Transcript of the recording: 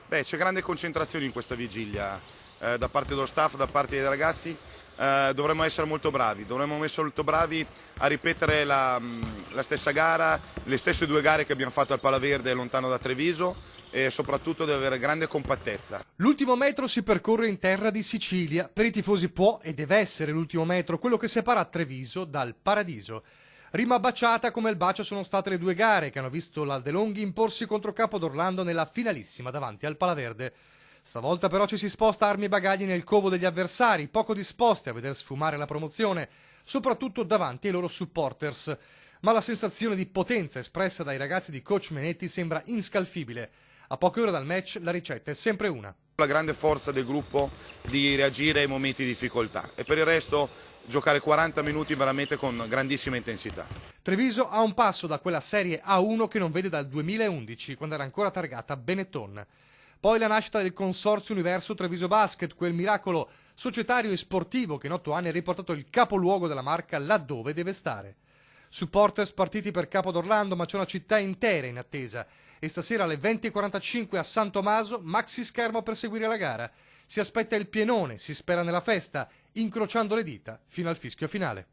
Beh, c'è grande concentrazione in questa vigilia da parte dello staff, da parte dei ragazzi. Dovremmo essere molto bravi, a ripetere la stessa gara, le stesse due gare che abbiamo fatto al Palaverde lontano da Treviso e soprattutto deve avere grande compattezza. L'ultimo metro si percorre in terra di Sicilia. Per i tifosi può e deve essere l'ultimo metro, quello che separa Treviso dal paradiso. Rima baciata come il bacio sono state le due gare che hanno visto l'Aldelonghi imporsi contro Capodorlando nella finalissima davanti al Palaverde. Stavolta però ci si sposta armi e bagagli nel covo degli avversari, poco disposti a veder sfumare la promozione, soprattutto davanti ai loro supporters. Ma la sensazione di potenza espressa dai ragazzi di coach Menetti sembra inscalfibile. A poche ore dal match la ricetta è sempre una. La grande forza del gruppo di reagire ai momenti di difficoltà e per il resto giocare 40 minuti veramente con grandissima intensità. Treviso ha un passo da quella Serie A1 che non vede dal 2011, quando era ancora targata Benetton. Poi la nascita del Consorzio Universo Treviso Basket, quel miracolo societario e sportivo che in 8 anni ha riportato il capoluogo della marca laddove deve stare. Supporters partiti per Capodorlando, ma c'è una città intera in attesa. E stasera alle 20:45 a San Tommaso, maxi schermo per seguire la gara. Si aspetta il pienone, si spera nella festa, incrociando le dita fino al fischio finale.